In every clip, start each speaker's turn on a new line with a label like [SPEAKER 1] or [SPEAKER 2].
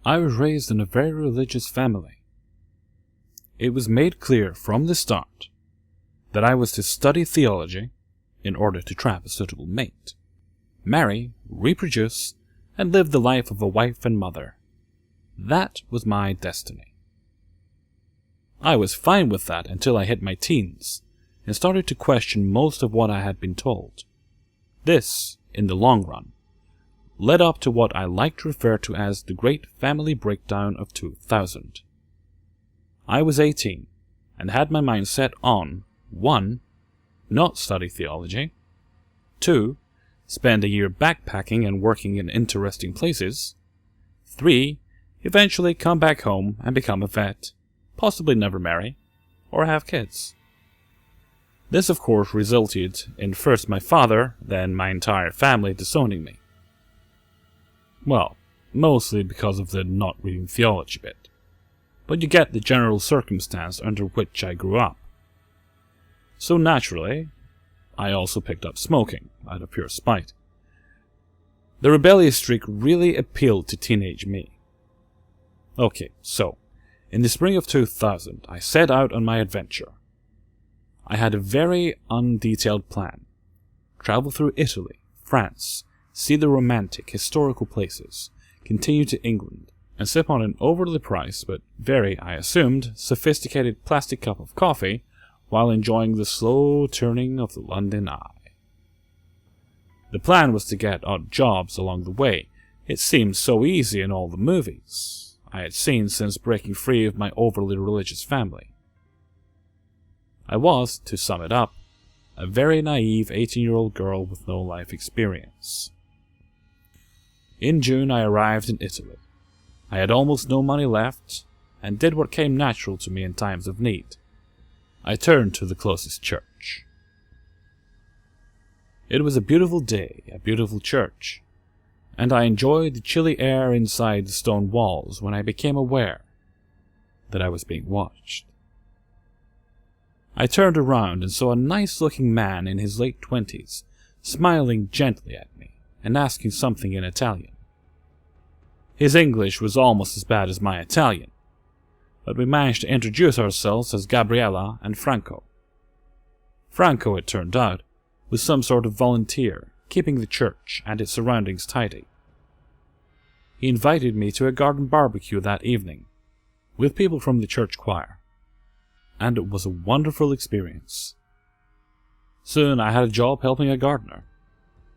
[SPEAKER 1] I was raised in a very religious family. It was made clear from the start that I was to study theology in order to trap a suitable mate, marry, reproduce, and live the life of a wife and mother. That was my destiny. I was fine with that until I hit my teens and started to question most of what I had been told. This, in the long run, led up to what I like to refer to as the Great Family Breakdown of 2000. I was 18 and had my mind set on 1. Not study theology, 2. Spend a year backpacking and working in interesting places, 3. Eventually come back home and become a vet, possibly never marry, or have kids. This of course resulted in first my father, then my entire family disowning me. Well, mostly because of the not reading theology bit, but you get the general circumstance under which I grew up. So naturally, I also picked up smoking, out of pure spite. The rebellious streak really appealed to teenage me. Okay, so, in the spring of 2000, I set out on my adventure. I had a very undetailed plan. Travel through Italy, France, see the romantic, historical places, continue to England, and sip on an overly priced, but very, I assumed, sophisticated plastic cup of coffee while enjoying the slow turning of the London Eye. The plan was to get odd jobs along the way. It seemed so easy in all the movies I had seen since breaking free of my overly religious family. I was, to sum it up, a very naive 18-year-old girl with no life experience. In June I arrived in Italy. I had almost no money left, and did what came natural to me in times of need. I turned to the closest church. It was a beautiful day, a beautiful church, and I enjoyed the chilly air inside the stone walls when I became aware that I was being watched. I turned around and saw a nice-looking man in his late 20s, smiling gently at me and asking something in Italian. His English was almost as bad as my Italian, but we managed to introduce ourselves as Gabriella and Franco. Franco, it turned out, was some sort of volunteer, keeping the church and its surroundings tidy. He invited me to a garden barbecue that evening, with people from the church choir, and it was a wonderful experience. Soon I had a job helping a gardener,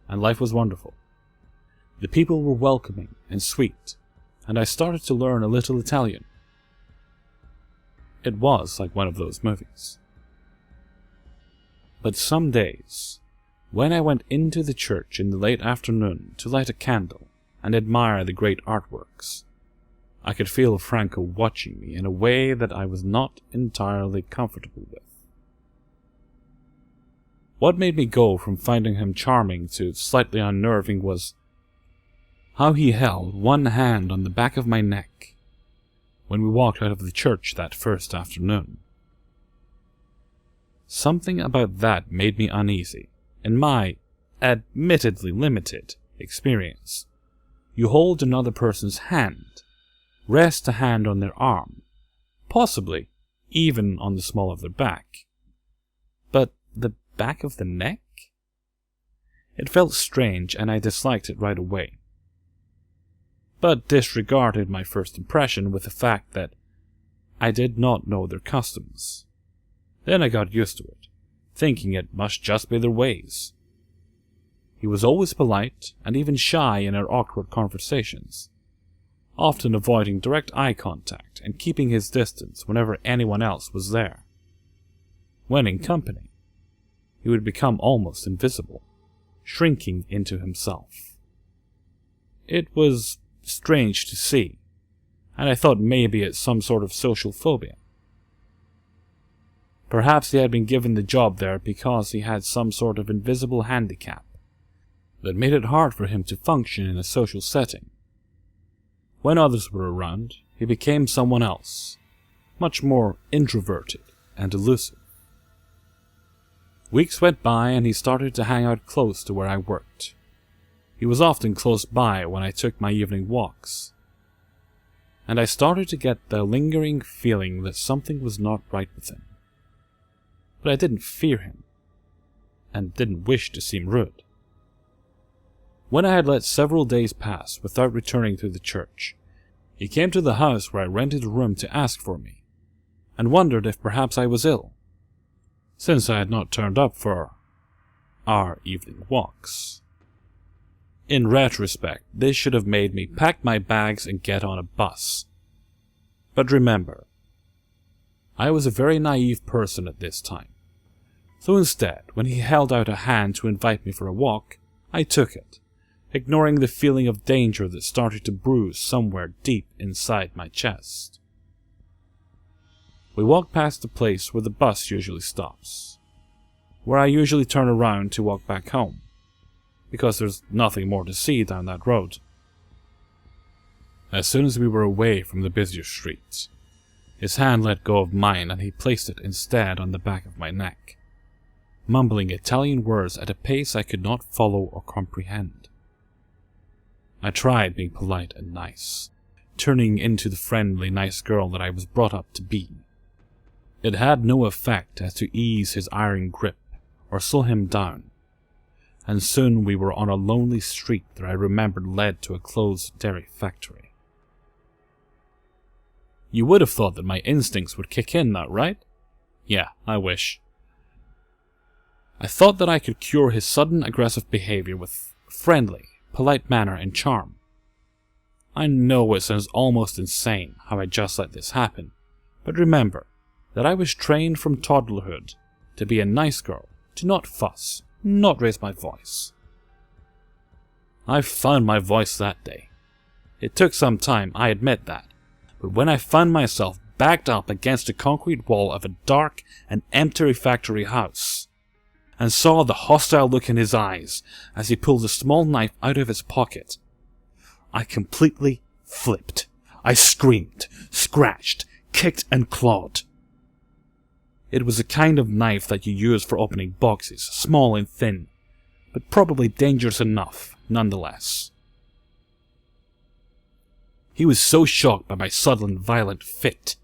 [SPEAKER 1] and life was wonderful. The people were welcoming and sweet, and I started to learn a little Italian. It was like one of those movies. But some days, when I went into the church in the late afternoon to light a candle and admire the great artworks, I could feel Franco watching me in a way that I was not entirely comfortable with. What made me go from finding him charming to slightly unnerving was how he held one hand on the back of my neck when we walked out of the church that first afternoon. Something about that made me uneasy. In my, admittedly limited, experience, you hold another person's hand, rest a hand on their arm, possibly even on the small of their back. But the back of the neck? It felt strange and I disliked it right away, but disregarded my first impression with the fact that I did not know their customs. Then I got used to it, thinking it must just be their ways. He was always polite and even shy in our awkward conversations, often avoiding direct eye contact and keeping his distance whenever anyone else was there. When in company, he would become almost invisible, shrinking into himself. It was strange to see, and I thought maybe it's some sort of social phobia. Perhaps he had been given the job there because he had some sort of invisible handicap that made it hard for him to function in a social setting. When others were around, he became someone else, much more introverted and elusive. Weeks went by and he started to hang out close to where I worked. He was often close by when I took my evening walks. and I started to get the lingering feeling that something was not right with him. But I didn't fear him, and didn't wish to seem rude. When I had let several days pass without returning to the church, he came to the house where I rented a room to ask for me, and wondered if perhaps I was ill, since I had not turned up for our evening walks. In retrospect, this should have made me pack my bags and get on a bus. But remember, I was a very naive person at this time, so instead, when he held out a hand to invite me for a walk, I took it, ignoring the feeling of danger that started to bruise somewhere deep inside my chest. We walked past the place where the bus usually stops, where I usually turn around to walk back home, because there's nothing more to see down that road. As soon as we were away from the busier streets, his hand let go of mine and he placed it instead on the back of my neck, mumbling Italian words at a pace I could not follow or comprehend. I tried being polite and nice, turning into the friendly, nice girl that I was brought up to be. It had no effect as to ease his iron grip or slow him down, and soon we were on a lonely street that I remembered led to a closed dairy factory. You would have thought that my instincts would kick in now, right? Yeah, I wish. I thought that I could cure his sudden aggressive behavior with friendly, polite manner and charm. I know it sounds almost insane how I just let this happen, but remember that I was trained from toddlerhood to be a nice girl, to not fuss, not raise my voice. I found my voice that day. It took some time, I admit that, but when I found myself backed up against the concrete wall of a dark and empty factory house, and saw the hostile look in his eyes as he pulled a small knife out of his pocket, I completely flipped. I screamed, scratched, kicked and clawed. It was a kind of knife that you use for opening boxes, small and thin, but probably dangerous enough nonetheless. He was so shocked by my sudden violent fit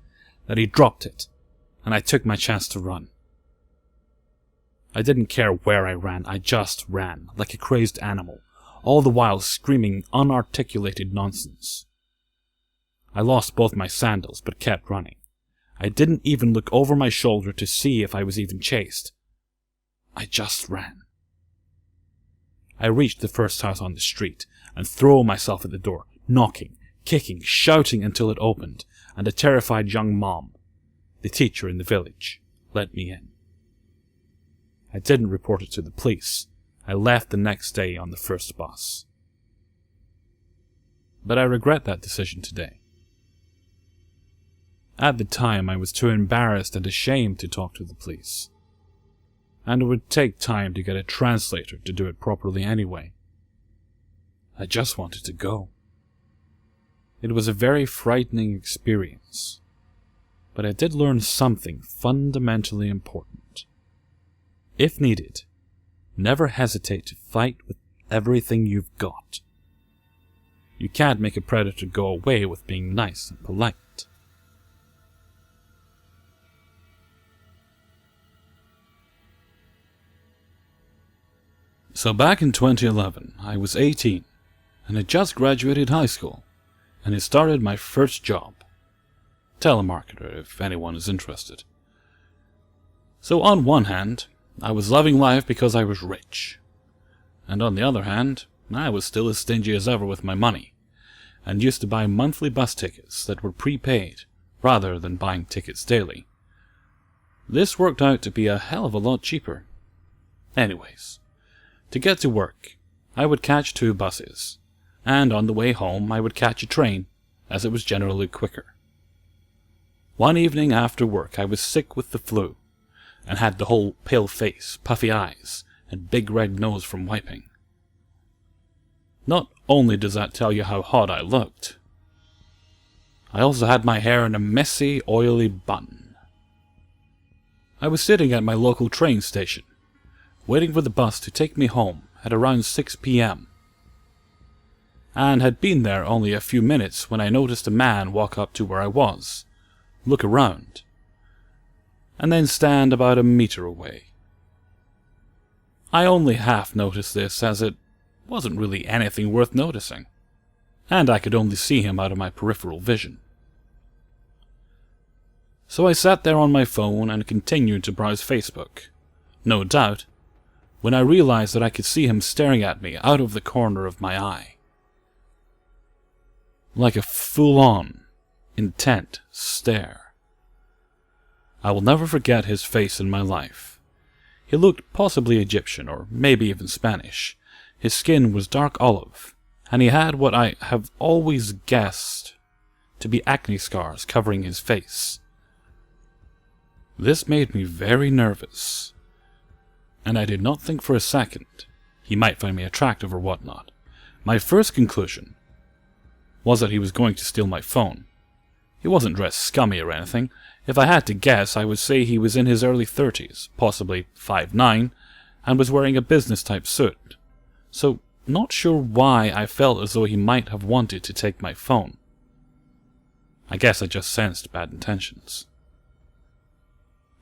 [SPEAKER 1] that he dropped it, and I took my chance to run. I didn't care where I ran, I just ran, like a crazed animal, all the while screaming unarticulated nonsense. I lost both my sandals, but kept running. I didn't even look over my shoulder to see if I was even chased. I just ran. I reached the first house on the street, and threw myself at the door, knocking, kicking, shouting until it opened, and a terrified young mom, the teacher in the village, let me in. I didn't report it to the police. I left the next day on the first bus. But I regret that decision today. At the time, I was too embarrassed and ashamed to talk to the police, and it would take time to get a translator to do it properly anyway. I just wanted to go. It was a very frightening experience, but I did learn something fundamentally important. If needed, never hesitate to fight with everything you've got. You can't make a predator go away with being nice and polite. So back in 2011, I was 18 and had just graduated high school and had started my first job. Telemarketer, if anyone is interested. So on one hand, I was loving life because I was rich. And on the other hand, I was still as stingy as ever with my money, and used to buy monthly bus tickets that were prepaid, rather than buying tickets daily. This worked out to be a hell of a lot cheaper. Anyways, to get to work, I would catch 2 buses, and on the way home I would catch a train, as it was generally quicker. One evening after work I was sick with the flu, and had the whole pale face, puffy eyes, and big red nose from wiping. Not only does that tell you how hot I looked, I also had my hair in a messy, oily bun. I was sitting at my local train station, waiting for the bus to take me home at around 6 p.m. and had been there only a few minutes when I noticed a man walk up to where I was, look around, and then stand about a meter away. I only half noticed this, as it wasn't really anything worth noticing, and I could only see him out of my peripheral vision. So I sat there on my phone and continued to browse Facebook, no doubt, when I realized that I could see him staring at me out of the corner of my eye. Like a full-on, intent stare. I will never forget his face in my life. He looked possibly Egyptian, or maybe even Spanish. His skin was dark olive, and he had what I have always guessed to be acne scars covering his face. This made me very nervous, and I did not think for a second he might find me attractive or whatnot. My first conclusion was that he was going to steal my phone. He wasn't dressed scummy or anything. If I had to guess, I would say he was in his early 30s, possibly 5'9", and was wearing a business-type suit. So, not sure why I felt as though he might have wanted to take my phone. I guess I just sensed bad intentions.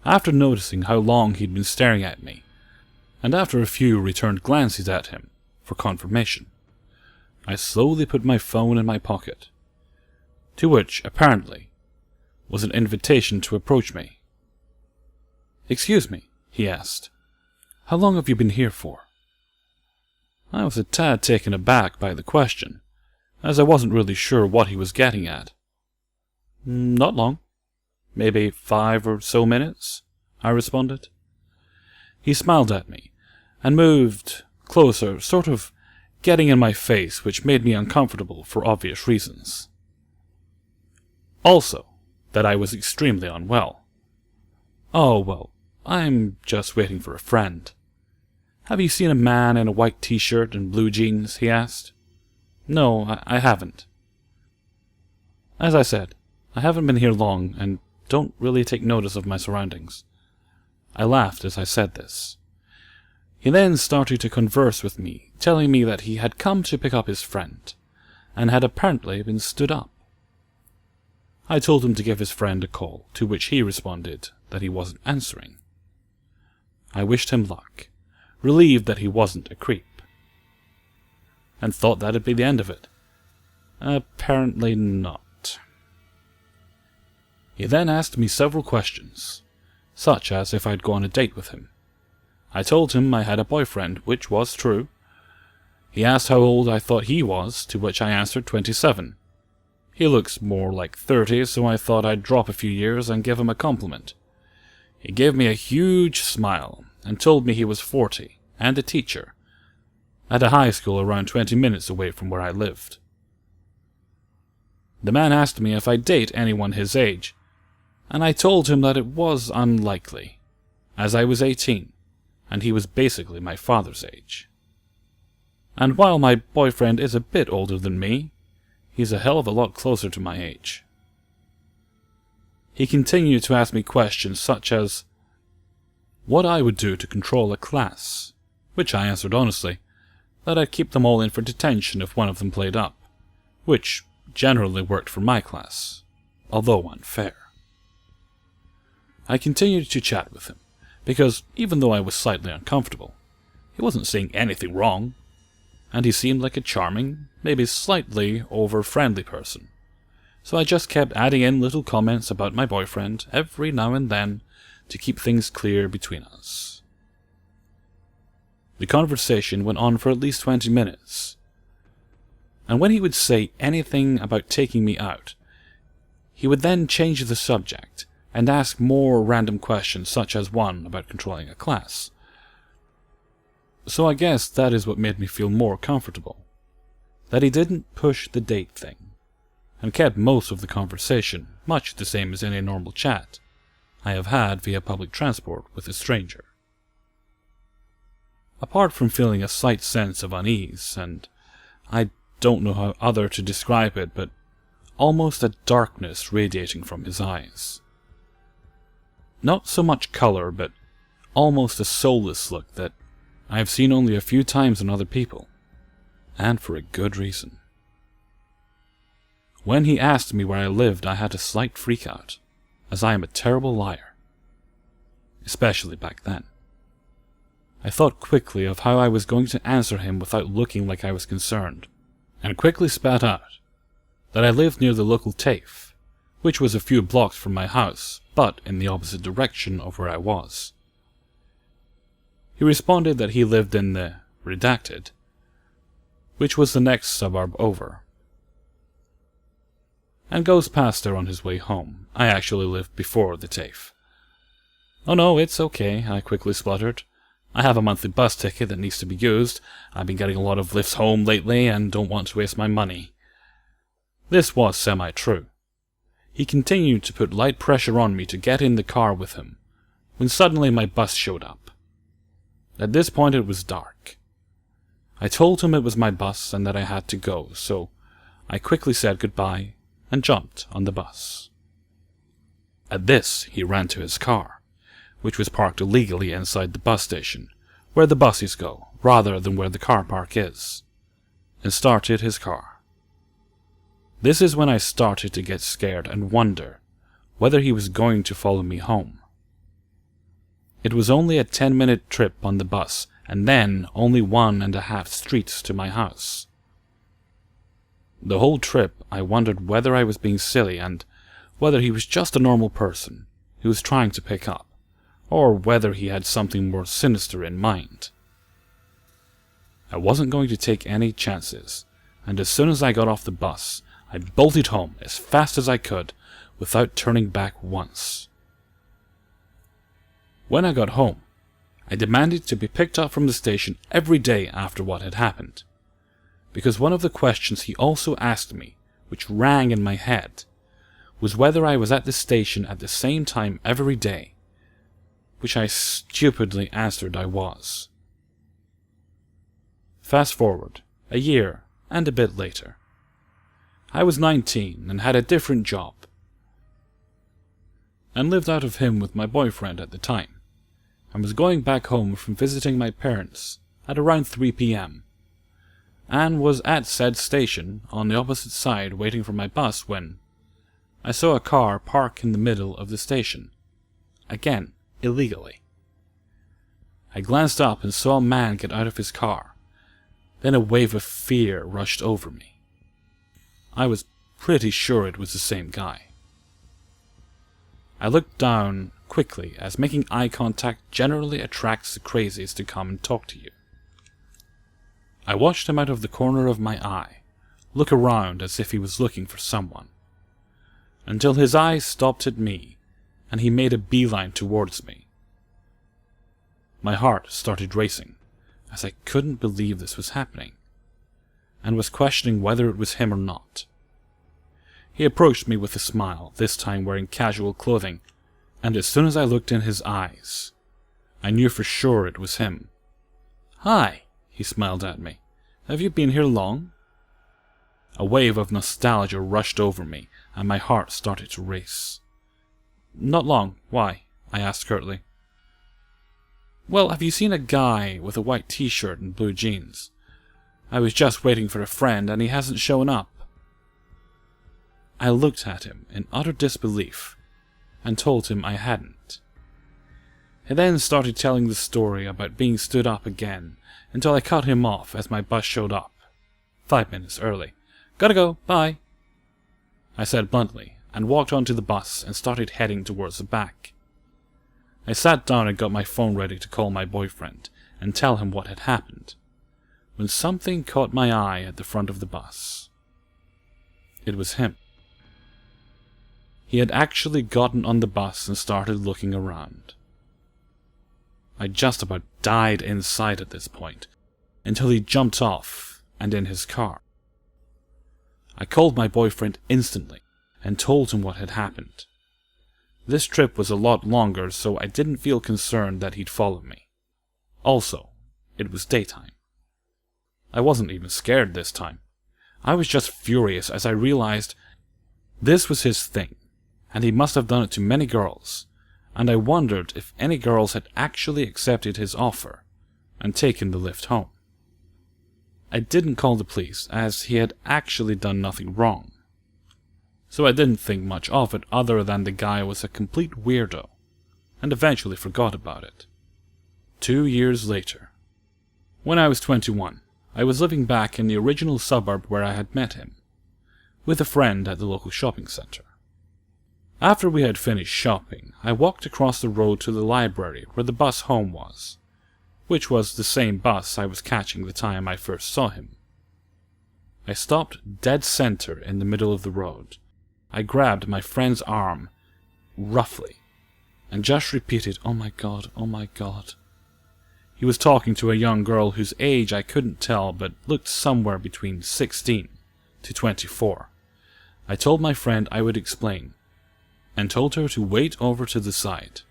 [SPEAKER 1] After noticing how long he'd been staring at me, and after a few returned glances at him for confirmation, I slowly put my phone in my pocket, to which, apparently, was an invitation to approach me. "Excuse me," he asked. "How long have you been here for?" I was a tad taken aback by the question, as I wasn't really sure what he was getting at. "Not long. Maybe 5 or so minutes," I responded. He smiled at me, and moved closer, sort of getting in my face, which made me uncomfortable for obvious reasons. Also, that I was extremely unwell. "Oh, well, I'm just waiting for a friend." "Have you seen a man in a white t-shirt and blue jeans?" he asked. "No, I haven't. As I said, I haven't been here long, and don't really take notice of my surroundings." I laughed as I said this. He then started to converse with me, telling me that he had come to pick up his friend, and had apparently been stood up. I told him to give his friend a call, to which he responded that he wasn't answering. I wished him luck, relieved that he wasn't a creep, and thought that'd be the end of it. Apparently not. He then asked me several questions, such as if I'd go on a date with him. I told him I had a boyfriend, which was true. He asked how old I thought he was, to which I answered 27. He looks more like 30, so I thought I'd drop a few years and give him a compliment. He gave me a huge smile, and told me he was 40, and a teacher, at a high school around 20 minutes away from where I lived. The man asked me if I'd date anyone his age, and I told him that it was unlikely, as I was 18, and he was basically my father's age. And while my boyfriend is a bit older than me, he's a hell of a lot closer to my age. He continued to ask me questions such as what I would do to control a class, which I answered honestly, that I'd keep them all in for detention if one of them played up, which generally worked for my class, although unfair. I continued to chat with him, because even though I was slightly uncomfortable, he wasn't saying anything wrong, and he seemed like a charming, maybe slightly over-friendly person. So I just kept adding in little comments about my boyfriend every now and then to keep things clear between us. The conversation went on for at least 20 minutes, and when he would say anything about taking me out, he would then change the subject and ask more random questions, such as one about controlling a class. So I guess that is what made me feel more comfortable, that he didn't push the date thing, and kept most of the conversation much the same as any normal chat I have had via public transport with a stranger. Apart from feeling a slight sense of unease, and I don't know how other to describe it, but almost a darkness radiating from his eyes. Not so much color, but almost a soulless look that I have seen only a few times in other people, and for a good reason. When he asked me where I lived, I had a slight freak out, as I am a terrible liar. Especially back then. I thought quickly of how I was going to answer him without looking like I was concerned, and quickly spat out that I lived near the local TAFE, which was a few blocks from my house, but in the opposite direction of where I was. He responded that he lived in the Redacted, which was the next suburb over, and goes past there on his way home. I actually lived before the TAFE. "Oh no, it's okay," I quickly spluttered. "I have a monthly bus ticket that needs to be used. I've been getting a lot of lifts home lately and don't want to waste my money." This was semi-true. He continued to put light pressure on me to get in the car with him, when suddenly my bus showed up. At this point it was dark. I told him it was my bus and that I had to go, so I quickly said goodbye and jumped on the bus. At this, he ran to his car, which was parked illegally inside the bus station, where the buses go, rather than where the car park is, and started his car. This is when I started to get scared and wonder whether he was going to follow me home. It was only a 10-minute trip on the bus, and then only 1.5 streets to my house. The whole trip I wondered whether I was being silly and whether he was just a normal person who was trying to pick up, or whether he had something more sinister in mind. I wasn't going to take any chances, and as soon as I got off the bus, I bolted home as fast as I could without turning back once. When I got home, I demanded to be picked up from the station every day after what had happened, because one of the questions he also asked me, which rang in my head, was whether I was at the station at the same time every day, which I stupidly answered I was. Fast forward, a year and a bit later. I was 19 and had a different job, and lived out of him with my boyfriend at the time, and was going back home from visiting my parents at around 3 p.m, and was at said station on the opposite side waiting for my bus when I saw a car park in the middle of the station, again illegally. I glanced up and saw a man get out of his car. Then a wave of fear rushed over me. I was pretty sure it was the same guy. I looked down quickly, as making eye contact generally attracts the crazies to come and talk to you. I watched him out of the corner of my eye, look around as if he was looking for someone, until his eyes stopped at me, and he made a beeline towards me. My heart started racing, as I couldn't believe this was happening, and was questioning whether it was him or not. He approached me with a smile, this time wearing casual clothing, and as soon as I looked in his eyes, I knew for sure it was him. "Hi," he smiled at me. "Have you been here long?" A wave of nostalgia rushed over me, and my heart started to race. "Not long. Why?" I asked curtly. "Well, have you seen a guy with a white t-shirt and blue jeans? I was just waiting for a friend, and he hasn't shown up." I looked at him in utter disbelief, and told him I hadn't. He then started telling the story about being stood up again, until I cut him off as my bus showed up, 5 minutes early. "Gotta go, bye," I said bluntly, and walked onto the bus and started heading towards the back. I sat down and got my phone ready to call my boyfriend and tell him what had happened, when something caught my eye at the front of the bus. It was him. He had actually gotten on the bus and started looking around. I just about died inside at this point, until he jumped off and in his car. I called my boyfriend instantly and told him what had happened. This trip was a lot longer, so I didn't feel concerned that he'd follow me. Also, it was daytime. I wasn't even scared this time. I was just furious as I realized this was his thing, and he must have done it to many girls, and I wondered if any girls had actually accepted his offer and taken the lift home. I didn't call the police, as he had actually done nothing wrong. so I didn't think much of it other than the guy was a complete weirdo, and eventually forgot about it. 2 years later. When I was 21, I was living back in the original suburb where I had met him, with a friend at the local shopping center. After we had finished shopping, I walked across the road to the library where the bus home was, which was the same bus I was catching the time I first saw him. I stopped dead center in the middle of the road. I grabbed my friend's arm, roughly, and just repeated, "Oh my God, oh my God." He was talking to a young girl whose age I couldn't tell but looked somewhere between 16 to 24. I told my friend I would explain, and told her to wait over to the side.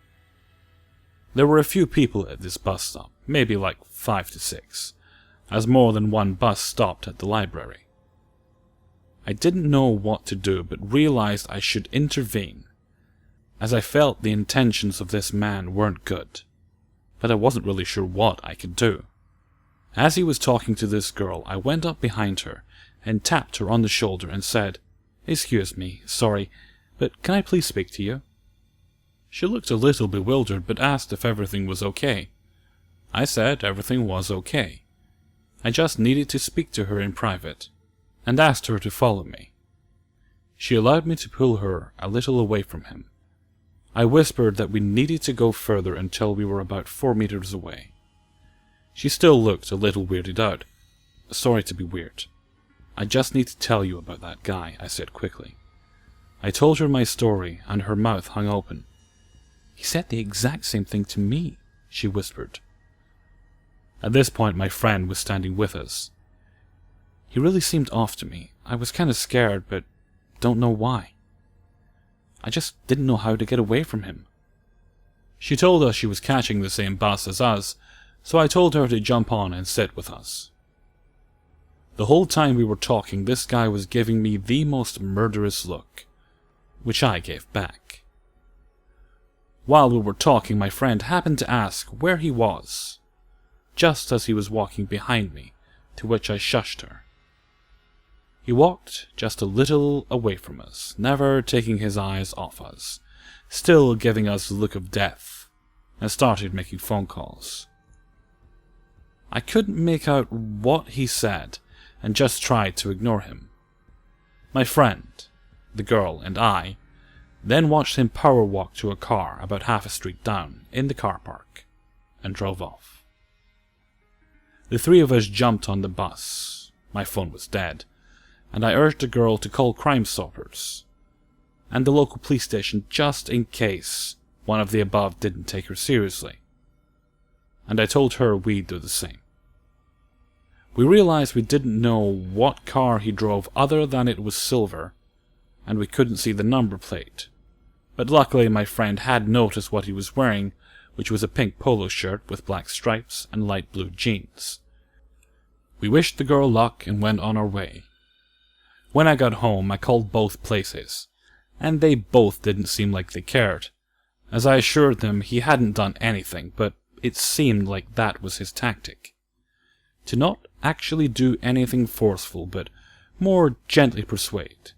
[SPEAKER 1] There were a few people at this bus stop, maybe like 5 to 6, as more than one bus stopped at the library. I didn't know what to do, but realized I should intervene, as I felt the intentions of this man weren't good, but I wasn't really sure what I could do. As he was talking to this girl, I went up behind her and tapped her on the shoulder and said, "Excuse me, sorry, but can I please speak to you?" She looked a little bewildered, but asked if everything was okay. I said everything was okay. I just needed to speak to her in private, and asked her to follow me. She allowed me to pull her a little away from him. I whispered that we needed to go further until we were about 4 meters away. She still looked a little weirded out. "Sorry to be weird. I just need to tell you about that guy," I said quickly. I told her my story, and her mouth hung open. "He said the exact same thing to me," she whispered. At this point, my friend was standing with us. He really seemed off to me. I was kind of scared, but don't know why. I just didn't know how to get away from him. She told us she was catching the same bus as us, so I told her to jump on and sit with us. The whole time we were talking, this guy was giving me the most murderous look, which I gave back. While we were talking, my friend happened to ask where he was, just as he was walking behind me, to which I shushed her. He walked just a little away from us, never taking his eyes off us, still giving us the look of death, and started making phone calls. I couldn't make out what he said, and just tried to ignore him. My friend, the girl, and I then watched him power walk to a car about half a street down in the car park, and drove off. The three of us jumped on the bus. My phone was dead, and I urged the girl to call Crime Stoppers and the local police station just in case one of the above didn't take her seriously, and I told her we'd do the same. We realized we didn't know what car he drove other than it was silver, and we couldn't see the number plate, but luckily my friend had noticed what he was wearing, which was a pink polo shirt with black stripes and light blue jeans. We wished the girl luck and went on our way. When I got home, I called both places, and they both didn't seem like they cared, as I assured them he hadn't done anything, but it seemed like that was his tactic. To not actually do anything forceful, but more gently persuade.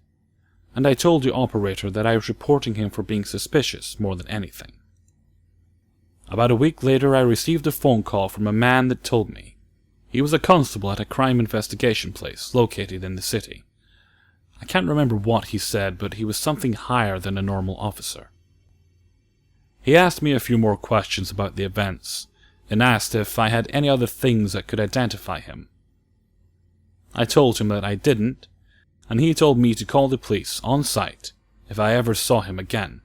[SPEAKER 1] And I told the operator that I was reporting him for being suspicious more than anything. About a week later, I received a phone call from a man that told me he was a constable at a crime investigation place located in the city. I can't remember what he said, but he was something higher than a normal officer. He asked me a few more questions about the events, and asked if I had any other things that could identify him. I told him that I didn't, and he told me to call the police on site if I ever saw him again.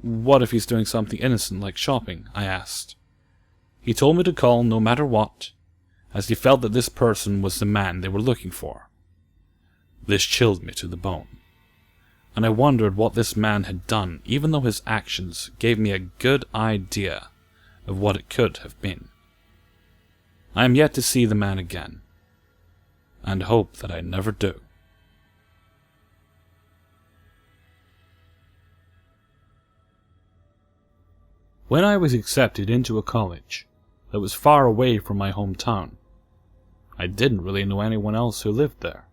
[SPEAKER 1] "What if he's doing something innocent like shopping?" I asked. He told me to call no matter what, as he felt that this person was the man they were looking for. This chilled me to the bone, and I wondered what this man had done, even though his actions gave me a good idea of what it could have been. I am yet to see the man again, and hope that I never do. When I was accepted into a college that was far away from my hometown, I didn't really know anyone else who lived there.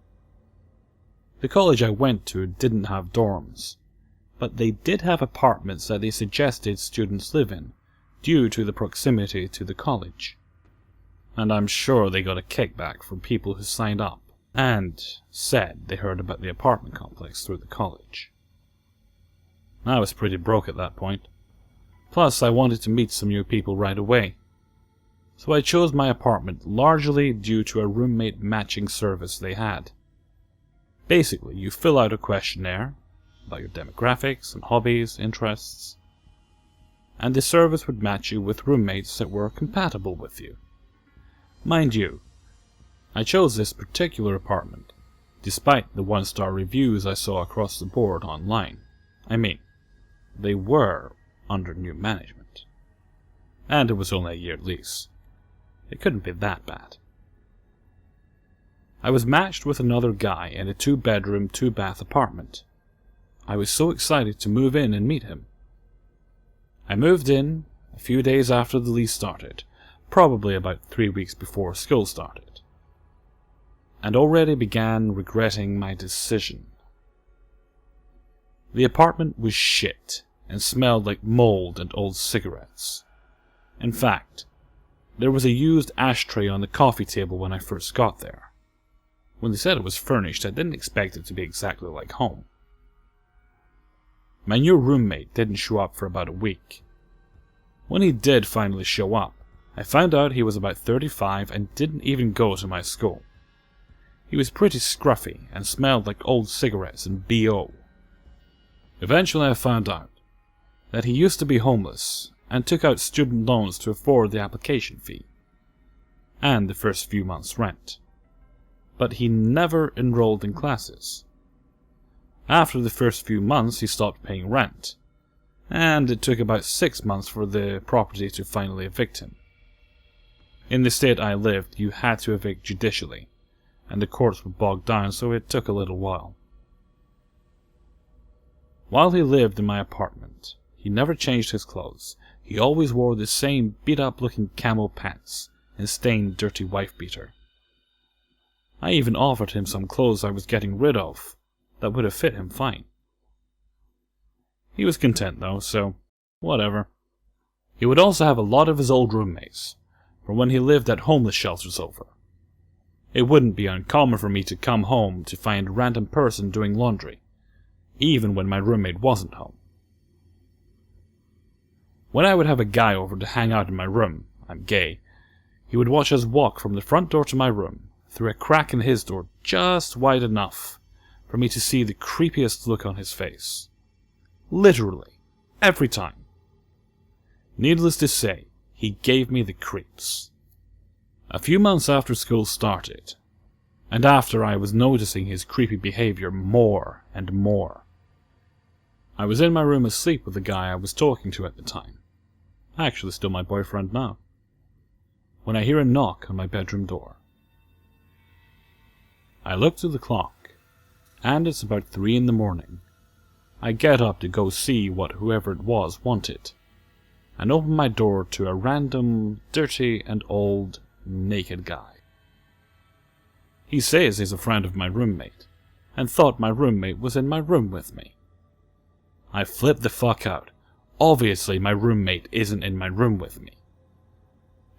[SPEAKER 1] The college I went to didn't have dorms, but they did have apartments that they suggested students live in, due to the proximity to the college. And I'm sure they got a kickback from people who signed up and said they heard about the apartment complex through the college. I was pretty broke at that point. Plus, I wanted to meet some new people right away. So I chose my apartment largely due to a roommate matching service they had. Basically, you fill out a questionnaire about your demographics and hobbies, interests, and the service would match you with roommates that were compatible with you. Mind you, I chose this particular apartment, despite the 1-star reviews I saw across the board online. I mean, they were under new management. And it was only a year lease. It couldn't be that bad. I was matched with another guy in a 2-bedroom, 2-bath apartment. I was so excited to move in and meet him. I moved in a few days after the lease started, probably about 3 weeks before school started, and already began regretting my decision. The apartment was shit and smelled like mold and old cigarettes. In fact, there was a used ashtray on the coffee table when I first got there. When they said it was furnished, I didn't expect it to be exactly like home. My new roommate didn't show up for about a week. When he did finally show up, I found out he was about 35 and didn't even go to my school. He was pretty scruffy and smelled like old cigarettes and BO. Eventually I found out that he used to be homeless and took out student loans to afford the application fee and the first few months' rent. But he never enrolled in classes. After the first few months he stopped paying rent, and it took about 6 months for the property to finally evict him. In the state I lived, you had to evict judicially, and the courts were bogged down, so it took a little while. While he lived in my apartment, he never changed his clothes. He always wore the same beat-up-looking camo pants and stained dirty wife-beater. I even offered him some clothes I was getting rid of that would have fit him fine. He was content though, so whatever. He would also have a lot of his old roommates from when he lived at homeless shelters over. It wouldn't be uncommon for me to come home to find a random person doing laundry, even when my roommate wasn't home. When I would have a guy over to hang out in my room, I'm gay, he would watch us walk from the front door to my room, through a crack in his door just wide enough for me to see the creepiest look on his face. Literally, every time. Needless to say, he gave me the creeps. A few months after school started, and after I was noticing his creepy behavior more and more, I was in my room asleep with the guy I was talking to at the time, actually still my boyfriend now, when I hear a knock on my bedroom door. I look to the clock, and it's about 3 in the morning. I get up to go see what whoever it was wanted, and open my door to a random, dirty and old, naked guy. He says he's a friend of my roommate, and thought my roommate was in my room with me. I flip the fuck out. Obviously my roommate isn't in my room with me.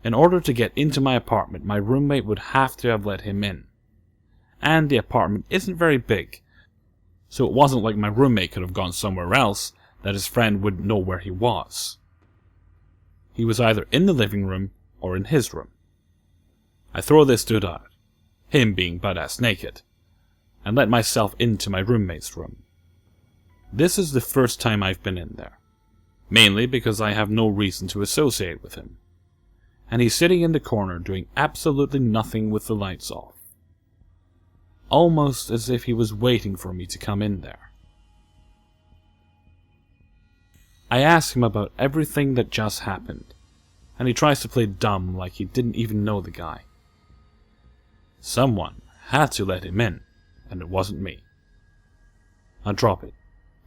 [SPEAKER 1] In order to get into my apartment, my roommate would have to have let him in. And the apartment isn't very big, so it wasn't like my roommate could have gone somewhere else that his friend wouldn't know where he was. He was either in the living room or in his room. I throw this dude out, him being butt-ass naked, and let myself into my roommate's room. This is the first time I've been in there, mainly because I have no reason to associate with him, and he's sitting in the corner doing absolutely nothing with the lights off. Almost as if he was waiting for me to come in there. I ask him about everything that just happened, and he tries to play dumb like he didn't even know the guy. Someone had to let him in, and it wasn't me. I drop it,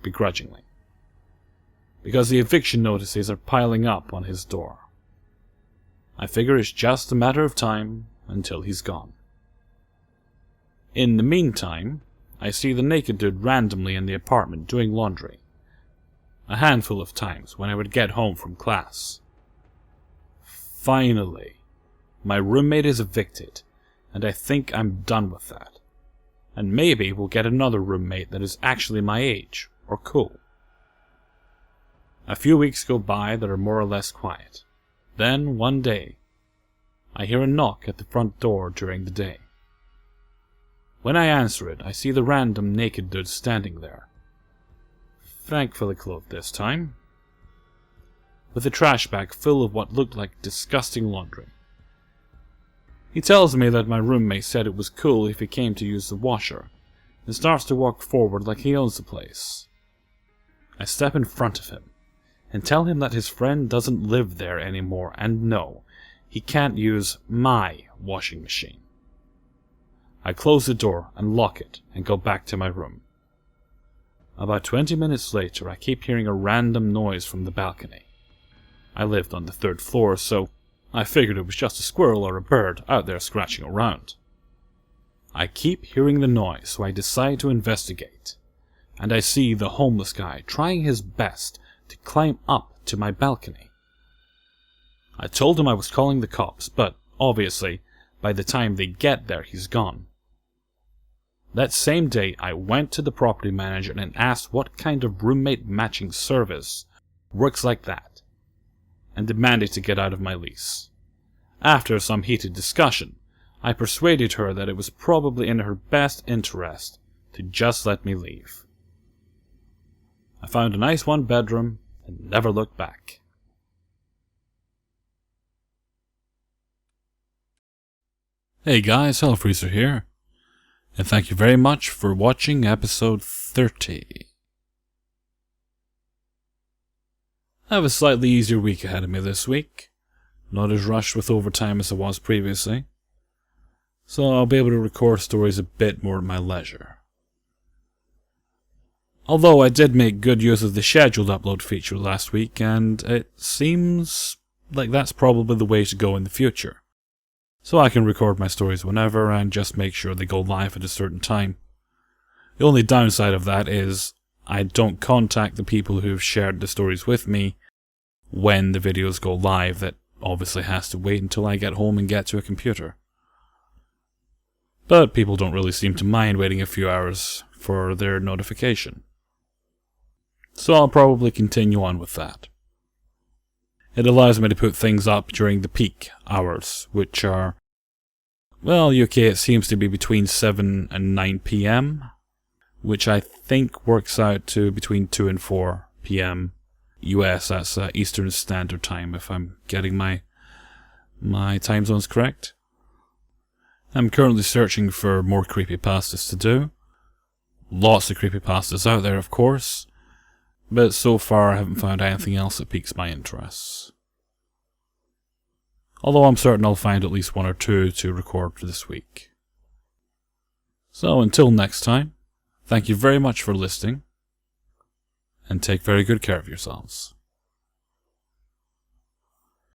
[SPEAKER 1] begrudgingly, because the eviction notices are piling up on his door. I figure it's just a matter of time until he's gone. In the meantime, I see the naked dude randomly in the apartment doing laundry. A handful of times when I would get home from class. Finally, my roommate is evicted, and I think I'm done with that. And maybe we'll get another roommate that is actually my age, or cool. A few weeks go by that are more or less quiet. Then, one day, I hear a knock at the front door during the day. When I answer it, I see the random naked dude standing there. Thankfully clothed this time, with a trash bag full of what looked like disgusting laundry. He tells me that my roommate said it was cool if he came to use the washer, and starts to walk forward like he owns the place. I step in front of him, and tell him that his friend doesn't live there anymore, and no, he can't use my washing machine. I close the door and lock it and go back to my room. About 20 minutes later, I keep hearing a random noise from the balcony. I lived on the 3rd floor, so I figured it was just a squirrel or a bird out there scratching around. I keep hearing the noise, so I decide to investigate, and I see the homeless guy trying his best to climb up to my balcony. I told him I was calling the cops, but obviously, by the time they get there, he's gone. That same day, I went to the property manager and asked what kind of roommate matching service works like that, and demanded to get out of my lease. After some heated discussion, I persuaded her that it was probably in her best interest to just let me leave. I found a nice one-bedroom and never looked back. Hey guys, Hellfreezer here, and thank you very much for watching episode 30. I have a slightly easier week ahead of me this week, not as rushed with overtime as I was previously, so I'll be able to record stories a bit more at my leisure. Although I did make good use of the scheduled upload feature last week, and it seems like that's probably the way to go in the future. So I can record my stories whenever and just make sure they go live at a certain time. The only downside of that is I don't contact the people who have shared the stories with me when the videos go live. That obviously has to wait until I get home and get to a computer. But people don't really seem to mind waiting a few hours for their notification. So I'll probably continue on with that. It allows me to put things up during the peak hours, which are, well, UK it seems to be between 7 and 9 PM, which I think works out to between 2 and 4 PM US, that's Eastern Standard Time, if I'm getting my time zones correct. I'm currently searching for more creepypastas to do. Lots of creepypastas out there, of course, but so far I haven't found anything else that piques my interests. Although I'm certain I'll find at least one or two to record for this week. So until next time, thank you very much for listening, and take very good care of yourselves.